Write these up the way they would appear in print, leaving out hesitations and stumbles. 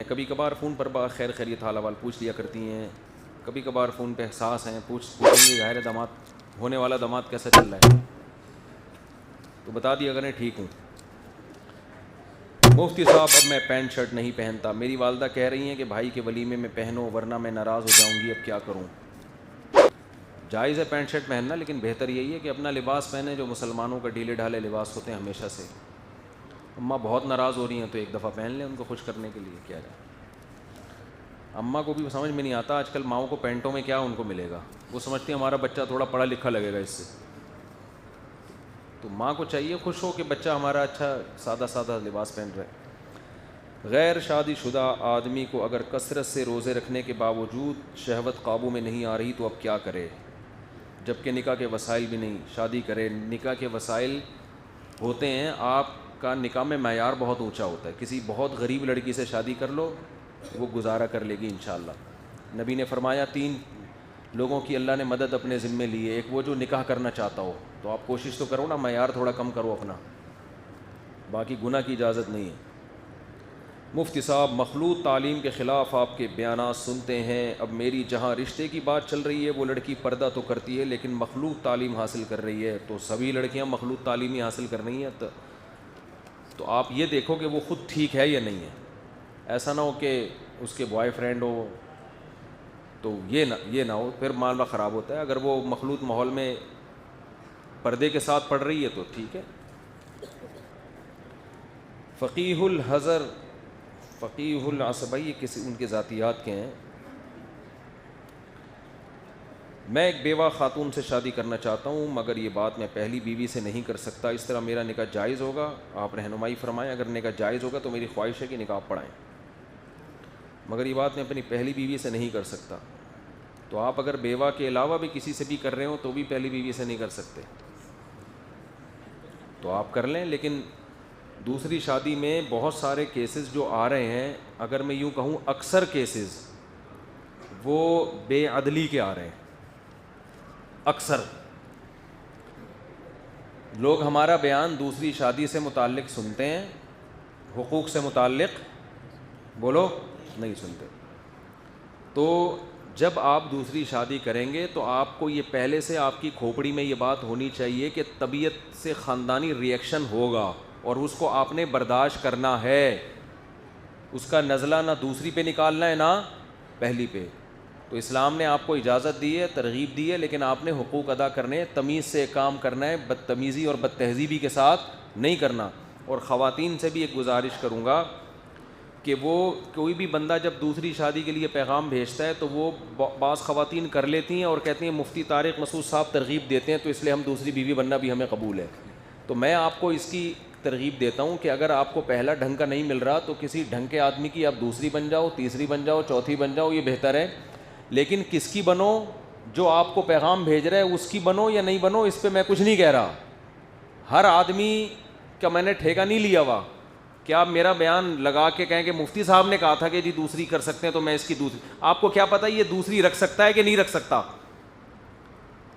کبھی کبھار فون پر خیر خیریت حال احوال پوچھ لیا کرتی ہیں, کبھی کبھار فون پہ احساس ہیں, پوچھیں گے ظاہر داماد ہونے والا داماد کیسا چل رہا ہے, تو بتا دیا کریں ٹھیک ہوں. مفتی صاحب اب میں پینٹ شرٹ نہیں پہنتا, میری والدہ کہہ رہی ہیں کہ بھائی کے ولیمے میں پہنو ورنہ میں ناراض ہو جاؤں گی, اب کیا کروں؟ جائز ہے پینٹ شرٹ پہننا, لیکن بہتر یہی ہے کہ اپنا لباس پہنیں جو مسلمانوں کا ڈھیلے ڈھالے لباس ہوتے ہیں ہمیشہ سے. اماں بہت ناراض ہو رہی ہیں تو ایک دفعہ پہن لیں ان کو خوش کرنے کے لیے, کیا جائے. اماں کو بھی سمجھ میں نہیں آتا آج کل ماؤں کو پینٹوں میں کیا ان کو ملے گا, وہ سمجھتی ہیں ہمارا بچہ تھوڑا پڑھا لکھا لگے گا اس سے. تو ماں کو چاہیے خوش ہو کہ بچہ ہمارا اچھا سادہ سادہ لباس پہن رہا ہے. غیر شادی شدہ آدمی کو اگر کثرت سے روزے رکھنے کے باوجود شہوت قابو میں نہیں آ رہی تو اب کیا کرے, جبکہ نکاح کے وسائل بھی نہیں؟ شادی کرے, نکاح کے وسائل ہوتے ہیں, آپ کا نکاح میں معیار بہت اونچا ہوتا ہے, کسی بہت غریب لڑکی سے شادی کر لو وہ گزارا کر لے گی انشاءاللہ. نبی نے فرمایا 3 لوگوں کی اللہ نے مدد اپنے ذمے لی ہے, ایک وہ جو نکاح کرنا چاہتا ہو, تو آپ کوشش تو کرو نا معیار تھوڑا کم کرو اپنا, باقی گناہ کی اجازت نہیں ہے. مفتی صاحب مخلوط تعلیم کے خلاف آپ کے بیانات سنتے ہیں, اب میری جہاں رشتے کی بات چل رہی ہے وہ لڑکی پردہ تو کرتی ہے لیکن مخلوط تعلیم حاصل کر رہی ہے, تو سبھی لڑکیاں مخلوط تعلیم ہی حاصل کر رہی ہیں, تو آپ یہ دیکھو کہ وہ خود ٹھیک ہے یا نہیں ہے. ایسا نہ ہو کہ اس کے بوائے فرینڈ ہو تو یہ نہ ہو, پھر معاملہ خراب ہوتا ہے. اگر وہ مخلوط ماحول میں پردے کے ساتھ پڑھ رہی ہے تو ٹھیک ہے. فقیہ العصبی یہ کسی ان کے ذاتیات کے ہیں. میں ایک بیوہ خاتون سے شادی کرنا چاہتا ہوں مگر یہ بات میں پہلی بیوی سے نہیں کر سکتا, اس طرح میرا نکاح جائز ہوگا؟ آپ رہنمائی فرمائیں. اگر نکاح جائز ہوگا تو میری خواہش ہے کہ نکاح پڑھائیں, مگر یہ بات میں اپنی پہلی بیوی سے نہیں کر سکتا. تو آپ اگر بیوہ کے علاوہ بھی کسی سے بھی کر رہے ہو تو بھی پہلی بیوی سے نہیں کر سکتے, تو آپ کر لیں. لیکن دوسری شادی میں بہت سارے کیسز جو آ رہے ہیں, اگر میں یوں کہوں اکثر کیسز وہ بے عدلی کے آ رہے ہیں. اکثر لوگ ہمارا بیان دوسری شادی سے متعلق سنتے ہیں, حقوق سے متعلق بولو نہیں سنتے. تو جب آپ دوسری شادی کریں گے تو آپ کو یہ پہلے سے آپ کی کھوپڑی میں یہ بات ہونی چاہیے کہ طبیعت سے خاندانی ریئیکشن ہوگا اور اس کو آپ نے برداشت کرنا ہے. اس کا نزلہ نہ دوسری پہ نکالنا ہے نہ پہلی پہ. تو اسلام نے آپ کو اجازت دی ہے, ترغیب دی ہے, لیکن آپ نے حقوق ادا کرنے ہیں, تمیز سے کام کرنا ہے, بدتمیزی اور بد تہذیبی کے ساتھ نہیں کرنا. اور خواتین سے بھی ایک گزارش کروں گا کہ وہ کوئی بھی بندہ جب دوسری شادی کے لیے پیغام بھیجتا ہے تو وہ بعض خواتین کر لیتی ہیں اور کہتی ہیں مفتی طارق مسعود صاحب ترغیب دیتے ہیں تو اس لیے ہم دوسری بیوی بننا بھی ہمیں قبول ہے. تو میں آپ کو اس کی ترغیب دیتا ہوں کہ اگر آپ کو پہلا ڈھنگ کا نہیں مل رہا تو کسی ڈھنگ کے آدمی کی آپ دوسری بن جاؤ, تیسری بن جاؤ, چوتھی بن جاؤ, یہ بہتر ہے. لیکن کس کی بنو, جو آپ کو پیغام بھیج رہا ہے اس کی بنو یا نہیں بنو, اس پہ میں کچھ نہیں کہہ رہا. ہر آدمی کا میں نے ٹھیکہ نہیں لیا ہوا کہ آپ میرا بیان لگا کے کہیں کہ مفتی صاحب نے کہا تھا کہ جی دوسری کر سکتے ہیں تو میں اس کی دوسری. آپ کو کیا پتہ یہ دوسری رکھ سکتا ہے کہ نہیں رکھ سکتا,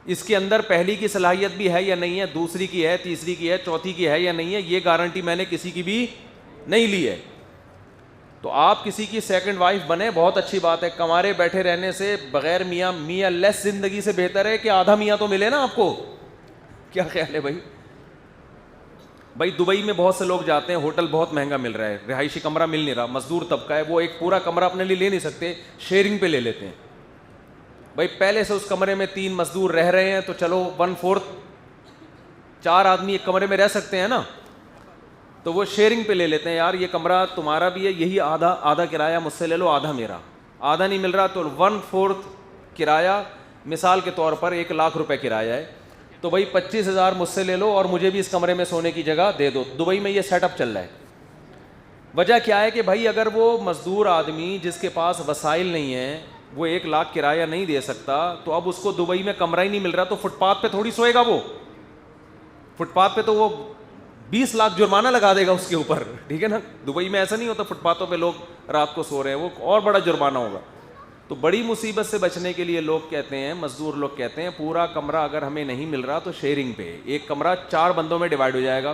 اس کے اندر پہلی کی صلاحیت بھی ہے یا نہیں ہے, دوسری کی ہے, تیسری کی ہے, چوتھی کی ہے یا نہیں ہے, یہ گارنٹی میں نے کسی کی بھی نہیں لی ہے. تو آپ کسی کی سیکنڈ وائف بنے بہت اچھی بات ہے, کنوارے بیٹھے رہنے سے بغیر میاں لیس زندگی سے بہتر ہے کہ آدھا میاں تو ملے نا آپ کو. کیا خیال ہے بھائی دبئی میں بہت سے لوگ جاتے ہیں, ہوٹل بہت مہنگا مل رہا ہے, رہائشی کمرہ مل نہیں رہا, مزدور طبقہ ہے, وہ ایک پورا کمرہ اپنے لیے لے نہیں سکتے, شیئرنگ پہ لے لیتے ہیں. بھائی پہلے سے اس کمرے میں 3 مزدور رہ رہے ہیں تو چلو 1/4 4 آدمی ایک کمرے میں رہ سکتے ہیں نا, تو وہ شیئرنگ پہ لے لیتے ہیں. یار یہ کمرہ تمہارا بھی ہے, یہی آدھا کرایہ مجھ سے لے لو, آدھا میرا. آدھا نہیں مل رہا تو 1/4 کرایہ, مثال کے طور پر 1 لاکھ روپے کرایہ ہے, تو بھائی 25,000 مجھ سے لے لو اور مجھے بھی اس کمرے میں سونے کی جگہ دے دو. دبئی میں یہ سیٹ اپ چل رہا ہے. وجہ کیا ہے کہ بھائی اگر وہ مزدور آدمی جس کے پاس وسائل نہیں ہیں وہ 1 لاکھ کرایہ نہیں دے سکتا, تو اب اس کو دبئی میں کمرہ ہی نہیں مل رہا, تو فٹ پاتھ پہ تھوڑی سوئے گا وہ. فٹ پاتھ پہ تو وہ 20 لاکھ جرمانہ لگا دے گا اس کے اوپر, ٹھیک ہے نا. دبئی میں ایسا نہیں ہوتا فٹ پاتھوں پہ لوگ رات کو سو رہے ہیں, وہ اور بڑا جرمانہ ہوگا. تو بڑی مصیبت سے بچنے کے لیے لوگ کہتے ہیں, مزدور لوگ کہتے ہیں پورا کمرہ اگر ہمیں نہیں مل رہا تو شیئرنگ پہ, ایک کمرہ 4 بندوں میں ڈیوائڈ ہو جائے گا.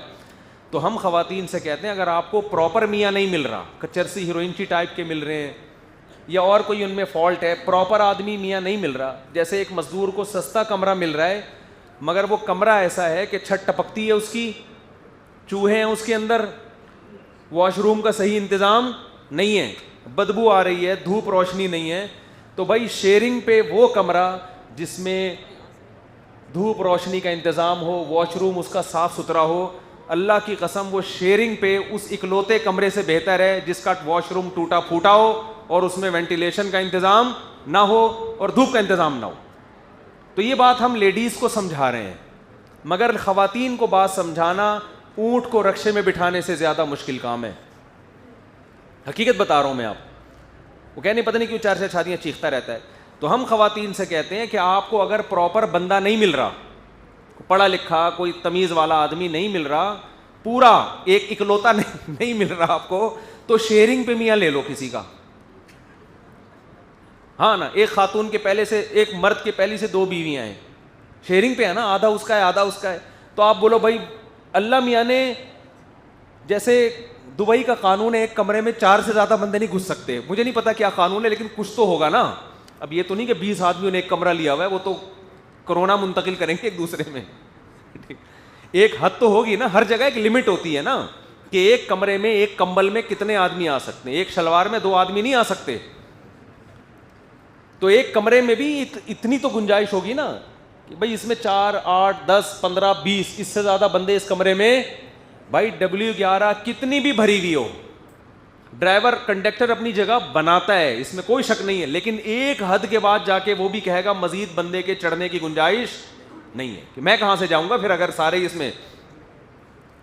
تو ہم خواتین سے کہتے ہیں اگر آپ کو پراپر میاں نہیں مل رہا, چرسی ہیروئنچی ٹائپ کے مل رہے ہیں, یا اور کوئی ان میں فالٹ ہے, پراپر آدمی میاں نہیں مل رہا, جیسے ایک مزدور کو سستا کمرہ مل رہا ہے مگر وہ کمرہ ایسا ہے کہ چھت ٹپکتی ہے اس کی, چوہے ہیں اس کے اندر, واش روم کا صحیح انتظام نہیں ہے, بدبو آ رہی ہے, دھوپ روشنی نہیں ہے, تو بھائی شیئرنگ پہ وہ کمرہ جس میں دھوپ روشنی کا انتظام ہو, واش روم اس کا صاف ستھرا ہو, اللہ کی قسم وہ شیئرنگ پہ اس اکلوتے کمرے سے بہتر ہے جس کا واش روم ٹوٹا پھوٹا ہو اور اس میں وینٹیلیشن کا انتظام نہ ہو اور دھوپ کا انتظام نہ ہو. تو یہ بات ہم لیڈیز کو سمجھا رہے ہیں, مگر خواتین کو بات سمجھانا اونٹ کو رکشے میں بٹھانے سے زیادہ مشکل کام ہے. حقیقت بتا رہا ہوں میں آپ. وہ کہنے پتہ نہیں کیوں 4 شادیاں چیختا رہتا ہے. تو ہم خواتین سے کہتے ہیں کہ آپ کو اگر پراپر بندہ نہیں مل رہا, پڑھا لکھا کوئی تمیز والا آدمی نہیں مل رہا, پورا ایک اکلوتا نہیں مل رہا آپ کو, تو شیئرنگ پہ میاں لے لو کسی کا. ہاں نا, ایک خاتون کے پہلے سے, ایک مرد کے پہلی سے 2 بیویاں ہیں, شیئرنگ پہ ہے نا, آدھا اس کا ہے آدھا اس کا ہے. تو آپ بولو بھائی اللہ میاں نے, جیسے دبئی کا قانون ہے ایک کمرے میں 4 سے زیادہ بندے نہیں گھس سکتے, مجھے نہیں پتا کیا قانون ہے لیکن کچھ تو ہوگا نا. اب یہ تو نہیں کہ 20 آدمیوں نے ایک کمرہ لیا ہوا ہے, وہ تو کرونا منتقل کریں گے ایک دوسرے میں. ایک حد تو ہوگی نا, ہر جگہ ایک لمٹ ہوتی ہے نا کہ ایک کمرے میں ایک کمبل میں کتنے آدمی آ سکتے ہیں, ایک شلوار میں 2 آدمی نہیں آ سکتے. تو ایک کمرے میں بھی اتنی تو گنجائش ہوگی نا کہ بھائی اس میں 4, 8, 10, 15, 20 اس سے زیادہ بندے اس کمرے میں, بھائی W11 کتنی بھی بھری ہوئی ہو, ڈرائیور کنڈکٹر اپنی جگہ بناتا ہے, اس میں کوئی شک نہیں ہے, لیکن ایک حد کے بعد جا کے وہ بھی کہے گا مزید بندے کے چڑھنے کی گنجائش نہیں ہے, کہ میں کہاں سے جاؤں گا پھر اگر سارے اس میں.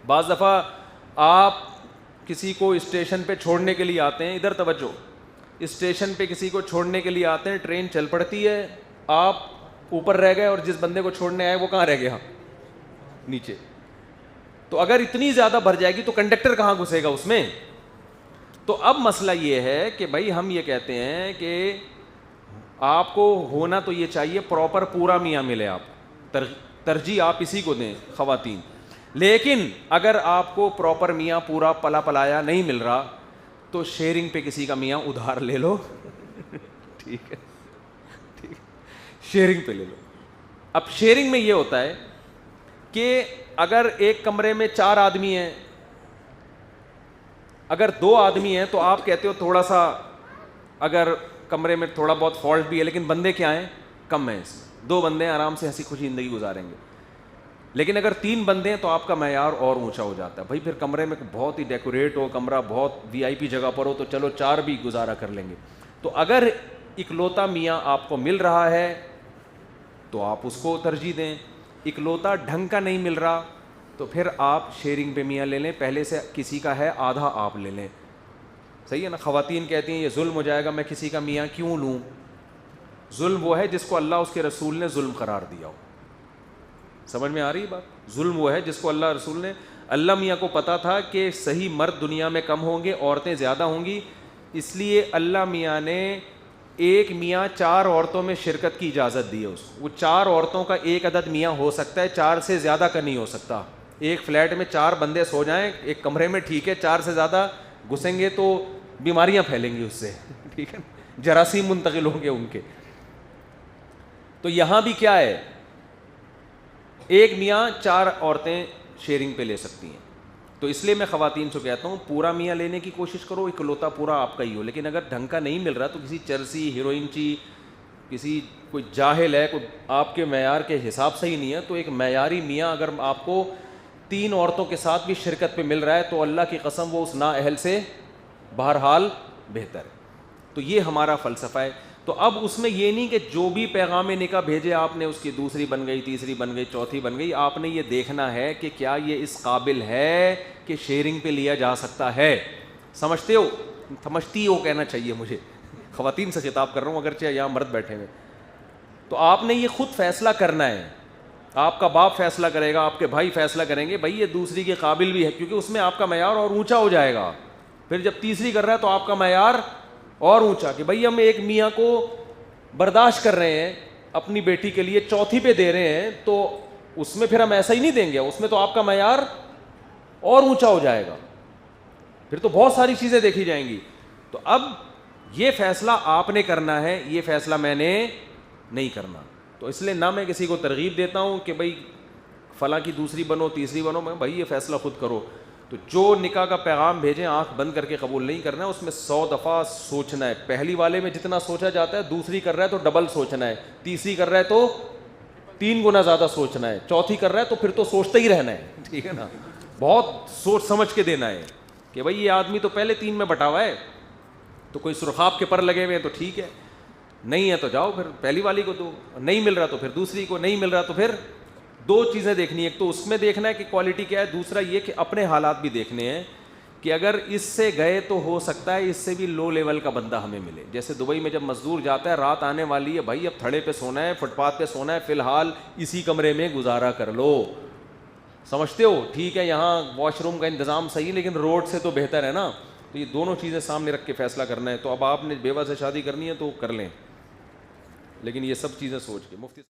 بعض دفعہ آپ کسی کو اسٹیشن پہ چھوڑنے کے لیے آتے ہیں, ادھر توجہ, اسٹیشن پہ کسی کو چھوڑنے کے لیے آتے ہیں, ٹرین چل پڑتی ہے, آپ اوپر رہ گئے اور جس بندے کو چھوڑنے آئے وہ کہاں رہ گیا, نیچے. تو اگر اتنی زیادہ بھر جائے گی تو کنڈکٹر کہاں گھسے گا اس میں. تو اب مسئلہ یہ ہے کہ بھائی ہم یہ کہتے ہیں کہ آپ کو ہونا تو یہ چاہیے پراپر پورا میاں ملے, آپ ترجیح آپ اسی کو دیں خواتین. لیکن اگر آپ کو پراپر میاں پورا پلا پلایا نہیں مل رہا تو شیئرنگ پہ کسی کا میاں ادھار لے لو. ٹھیک ہے, ٹھیک ہے, شیئرنگ پہ لے لو. اب شیئرنگ میں یہ ہوتا ہے کہ اگر ایک کمرے میں 4 آدمی ہیں, اگر 2 آدمی ہیں تو آپ کہتے ہو تھوڑا سا, اگر کمرے میں تھوڑا بہت فالٹ بھی ہے لیکن بندے کیا ہیں, کم ہیں, اس میں 2 بندے ہیں آرام سے ہنسی خوشی زندگی گزاریں گے. لیکن اگر 3 بندے ہیں تو آپ کا معیار اور اونچا ہو جاتا ہے. بھائی پھر کمرے میں بہت ہی ڈیکوریٹ ہو, کمرہ بہت VIP جگہ پر ہو تو چلو 4 بھی گزارا کر لیں گے. تو اگر اکلوتا میاں آپ کو مل رہا ہے تو آپ اس کو ترجیح دیں, اکلوتا ڈھنگ کا نہیں مل رہا تو پھر آپ شیئرنگ پہ میاں لے لیں, پہلے سے کسی کا ہے آدھا آپ لے لیں. صحیح ہے نا. خواتین کہتی ہیں یہ ظلم ہو جائے گا, میں کسی کا میاں کیوں لوں. ظلم وہ ہے جس کو اللہ اس کے رسول نے ظلم قرار دیا ہو. سمجھ میں آ رہی بات. ظلم وہ ہے جس کو اللہ رسول نے, اللہ میاں کو پتا تھا کہ صحیح مرد دنیا میں کم ہوں گے, عورتیں زیادہ ہوں گی, اس لیے اللہ میاں نے ایک میاں 4 عورتوں میں شرکت کی اجازت دی ہے اس کو. وہ 4 عورتوں کا ایک عدد میاں ہو سکتا ہے, 4 سے زیادہ کا نہیں ہو سکتا. ایک فلیٹ میں 4 بندے سو جائیں ایک کمرے میں ٹھیک ہے, 4 سے زیادہ گھسیں گے تو بیماریاں پھیلیں گی اس سے, ٹھیک ہے, جراثیم منتقل ہوں گے ان کے. تو یہاں بھی کیا ہے, ایک میاں 4 عورتیں شیئرنگ پہ لے سکتی ہیں. تو اس لیے میں خواتین سے کہتا ہوں پورا میاں لینے کی کوشش کرو, اکلوتا پورا آپ کا ہی ہو. لیکن اگر ڈھنگ کا نہیں مل رہا تو کسی چرسی ہیروئنچی, کسی کوئی جاہل ہے, کوئی آپ کے معیار کے حساب سے ہی نہیں ہے, تو ایک معیاری میاں اگر آپ کو 3 عورتوں کے ساتھ بھی شرکت پہ مل رہا ہے تو اللہ کی قسم وہ اس نااہل سے بہرحال بہتر ہے. تو یہ ہمارا فلسفہ ہے. تو اب اس میں یہ نہیں کہ جو بھی پیغام نکاح بھیجے آپ نے, اس کی دوسری بن گئی, تیسری بن گئی, چوتھی بن گئی, آپ نے یہ دیکھنا ہے کہ کیا یہ اس قابل ہے کہ شیئرنگ پہ لیا جا سکتا ہے. سمجھتے ہو, سمجھتی ہو کہنا چاہیے مجھے, خواتین سے خطاب کر رہا ہوں اگرچہ یہاں مرد بیٹھے ہوئے. تو آپ نے یہ خود فیصلہ کرنا ہے, آپ کا باپ فیصلہ کرے گا, آپ کے بھائی فیصلہ کریں گے, بھائی یہ دوسری کے قابل بھی ہے, کیونکہ اس میں آپ کا معیار اور اونچا ہو جائے گا. پھر جب تیسری کر رہا ہے تو آپ کا معیار اور اونچا, کہ بھائی ہم ایک میاں کو برداشت کر رہے ہیں اپنی بیٹی کے لیے, چوتھی پہ دے رہے ہیں, تو اس میں پھر ہم ایسا ہی نہیں دیں گے, اس میں تو آپ کا معیار اور اونچا ہو جائے گا، پھر تو بہت ساری چیزیں دیکھی جائیں گی. تو اب یہ فیصلہ آپ نے کرنا ہے، یہ فیصلہ میں نے نہیں کرنا. تو اس لیے نہ میں کسی کو ترغیب دیتا ہوں کہ بھائی فلاں کی دوسری بنو تیسری بنو، میں بھائی یہ فیصلہ خود کرو. تو جو نکاح کا پیغام بھیجیں آنکھ بند کر کے قبول نہیں کرنا ہے، اس میں 100 دفعہ سوچنا ہے. پہلی والے میں جتنا سوچا جاتا ہے دوسری کر رہا ہے تو ڈبل سوچنا ہے، تیسری کر رہا ہے تو 3 گنا زیادہ سوچنا ہے، چوتھی کر رہا ہے تو پھر تو سوچتا ہی رہنا ہے. ٹھیک ہے نا، بہت سوچ سمجھ کے دینا ہے کہ بھائی یہ آدمی تو پہلے 3 میں بٹا ہوا ہے، تو کوئی سرخاب کے پر لگے ہوئے ہیں تو ٹھیک ہے، نہیں ہے تو جاؤ پھر پہلی والی کو دو، نہیں مل رہا تو پھر دوسری کو، نہیں مل رہا تو پھر. 2 چیزیں دیکھنی ہے، ایک تو اس میں دیکھنا ہے کہ کوالٹی کیا ہے، دوسرا یہ کہ اپنے حالات بھی دیکھنے ہیں کہ اگر اس سے گئے تو ہو سکتا ہے اس سے بھی لو لیول کا بندہ ہمیں ملے. جیسے دبئی میں جب مزدور جاتا ہے، رات آنے والی ہے بھائی، اب تھڑے پہ سونا ہے، فٹ پاتھ پہ سونا ہے، فی الحال اسی کمرے میں گزارا کر لو. سمجھتے ہو؟ ٹھیک ہے یہاں واش روم کا انتظام صحیح لیکن روڈ سے تو بہتر ہے نا. تو یہ دونوں چیزیں سامنے رکھ کے فیصلہ کرنا ہے. تو اب آپ نے بیوہ سے شادی کرنی ہے تو کر لیں، لیکن یہ سب چیزیں سوچ کے. مفتی